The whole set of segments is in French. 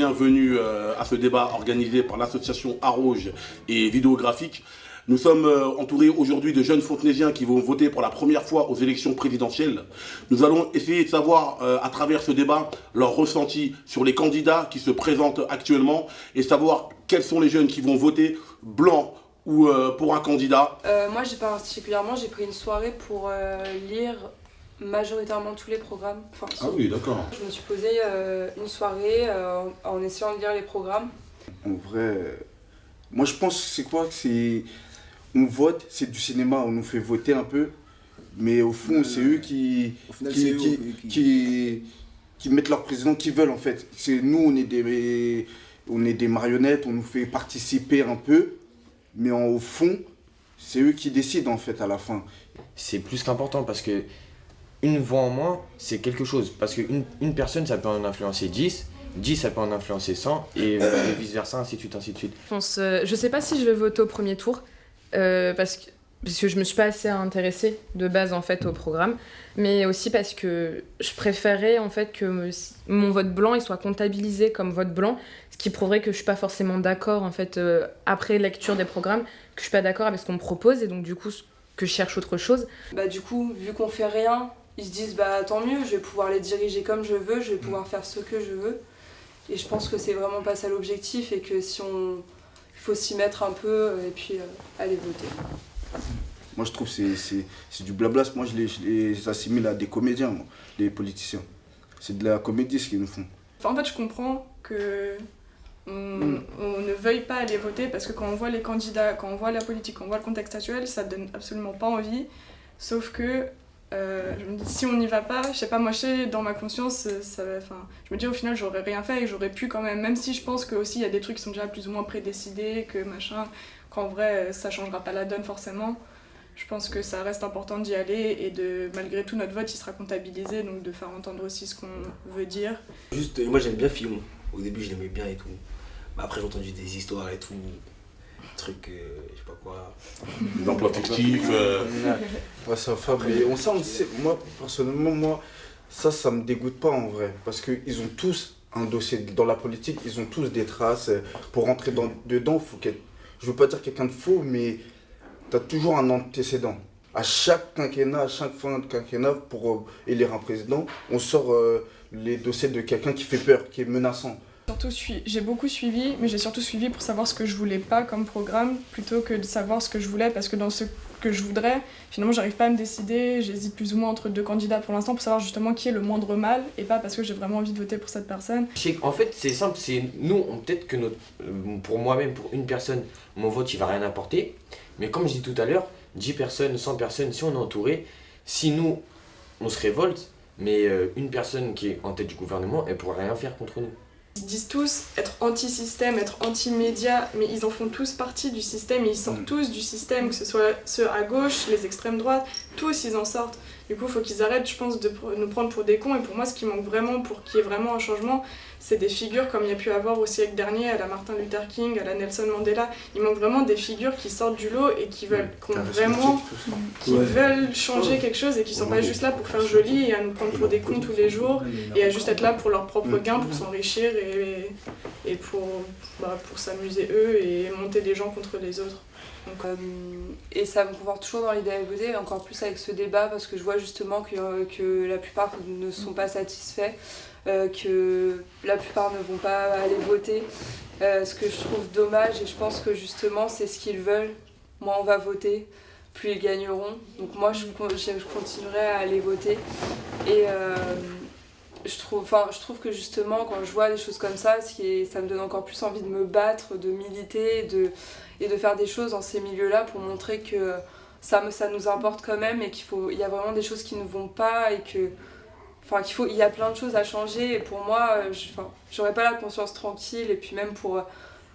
bienvenue à ce débat organisé par l'association Arauge et Vidéographique. Nous sommes entourés aujourd'hui de jeunes fontenaisiens qui vont voter pour la première fois aux élections présidentielles. Nous allons essayer de savoir à travers ce débat leur ressenti sur les candidats qui se présentent actuellement et savoir quels sont les jeunes qui vont voter blanc ou pour un candidat. Moi j'ai pris une soirée pour lire majoritairement tous les programmes. Ah oui, d'accord. Je me suis posé une soirée en essayant de lire les programmes. En vrai, moi je pense on vote, c'est du cinéma, on nous fait voter un peu, mais au fond c'est eux qui mettent leur président qu'ils veulent en fait. Nous on est des marionnettes, on nous fait participer un peu, mais au fond c'est eux qui décident en fait à la fin. C'est plus qu'important parce que une voix en moins, c'est quelque chose. Parce qu'une personne, ça peut en influencer 10, 10, ça peut en influencer 100, et vice-versa, ainsi de suite, ainsi de suite. Je sais pas si je vais voter au premier tour, parce que je me suis pas assez intéressée de base en fait au programme, mais aussi parce que je préférais en fait que mon vote blanc il soit comptabilisé comme vote blanc, ce qui prouverait que je suis pas forcément d'accord en fait après lecture des programmes, que je suis pas d'accord avec ce qu'on me propose et donc du coup que je cherche autre chose. Du coup, vu qu'on fait rien, ils se disent tant mieux, je vais pouvoir les diriger comme je veux, je vais pouvoir faire ce que je veux. Et je pense que c'est vraiment pas ça l'objectif et que il faut s'y mettre un peu et puis aller voter. Moi je trouve que c'est du blabla, moi je les assimile à des comédiens, moi, les politiciens. C'est de la comédie ce qu'ils nous font. En fait je comprends que on ne veuille pas aller voter parce que quand on voit les candidats, quand on voit la politique, quand on voit le contexte actuel, ça donne absolument pas envie. Sauf que je me dis si on n'y va pas, je sais pas, moi je sais dans ma conscience, je me dis au final j'aurais rien fait et j'aurais pu quand même si je pense que aussi il y a des trucs qui sont déjà plus ou moins prédécidés, que machin, qu'en vrai ça changera pas la donne forcément. Je pense que ça reste important d'y aller et malgré tout notre vote il sera comptabilisé, donc de faire entendre aussi ce qu'on veut dire. Juste, moi j'aime bien Fillon, au début je l'aimais bien et tout. Après j'ai entendu des histoires et tout. Truc, je sais pas quoi. L'emploi fictif. Ouais, ça va, mais on sait, moi, personnellement, ça me dégoûte pas en vrai. Parce qu'ils ont tous un dossier dans la politique, ils ont tous des traces. Pour rentrer dedans, je veux pas dire quelqu'un de faux, mais t'as toujours un antécédent. À chaque quinquennat, à chaque fin de quinquennat, pour élire un président, on sort les dossiers de quelqu'un qui fait peur, qui est menaçant. J'ai beaucoup suivi, mais j'ai surtout suivi pour savoir ce que je voulais pas comme programme, plutôt que de savoir ce que je voulais, parce que dans ce que je voudrais, finalement j'arrive pas à me décider, j'hésite plus ou moins entre deux candidats pour l'instant pour savoir justement qui est le moindre mal, et pas parce que j'ai vraiment envie de voter pour cette personne. En fait c'est simple, peut-être que pour moi-même, pour une personne, mon vote il va rien apporter, mais comme je dis tout à l'heure, 10 personnes, 100 personnes, si on est entouré, si nous on se révolte, mais une personne qui est en tête du gouvernement, elle pourra rien faire contre nous. Ils disent tous être anti-système, être anti-média, mais ils en font tous partie du système, et ils sortent tous du système, que ce soit ceux à gauche, les extrêmes droites, tous ils en sortent. Du coup, il faut qu'ils arrêtent, je pense, de nous prendre pour des cons, et pour moi, ce qui manque vraiment pour qu'il y ait vraiment un changement, c'est des figures comme il y a pu avoir au siècle dernier, à la Martin Luther King, à la Nelson Mandela. Il manque vraiment des figures qui sortent du lot et qui veulent, veulent changer quelque chose et qui sont pas juste là pour faire joli et à nous prendre pour des cons tous les jours et à juste être là pour leur propre gain, pour s'enrichir et pour s'amuser eux et monter des gens contre les autres. Donc, et ça me conforte toujours dans l'idée de voter, encore plus avec ce débat, parce que je vois justement que la plupart ne sont pas satisfaits, que la plupart ne vont pas aller voter, ce que je trouve dommage, et je pense que justement c'est ce qu'ils veulent. Moins on va voter, plus ils gagneront. Donc moi je continuerai à aller voter. Et je trouve que justement quand je vois des choses comme ça, ça me donne encore plus envie de me battre, de militer et de faire des choses dans ces milieux-là pour montrer que ça nous importe quand même et il y a vraiment des choses qui ne vont pas et il y a plein de choses à changer. Et pour moi, j'aurais pas la conscience tranquille, et puis même pour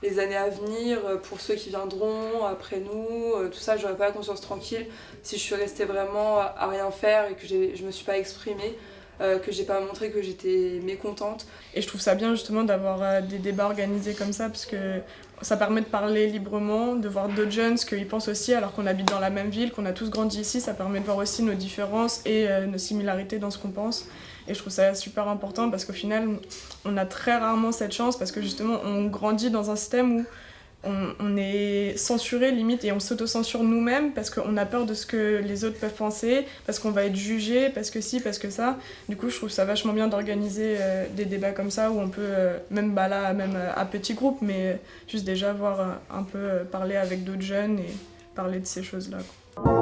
les années à venir, pour ceux qui viendront après nous, tout ça, j'aurais pas la conscience tranquille si je suis restée vraiment à rien faire et que je me suis pas exprimée. Que j'ai pas montré que j'étais mécontente. Et je trouve ça bien justement d'avoir des débats organisés comme ça, parce que ça permet de parler librement, de voir d'autres jeunes ce qu'ils pensent aussi, alors qu'on habite dans la même ville, qu'on a tous grandi ici. Ça permet de voir aussi nos différences et nos similarités dans ce qu'on pense. Et je trouve ça super important parce qu'au final, on a très rarement cette chance parce que justement, on grandit dans un système où on est censuré limite et on s'auto-censure nous-mêmes parce qu'on a peur de ce que les autres peuvent penser, parce qu'on va être jugé, parce que ci, parce que ça. Du coup, je trouve ça vachement bien d'organiser des débats comme ça où on peut, même à petits groupes, mais juste déjà voir un peu parler avec d'autres jeunes et parler de ces choses-là, quoi.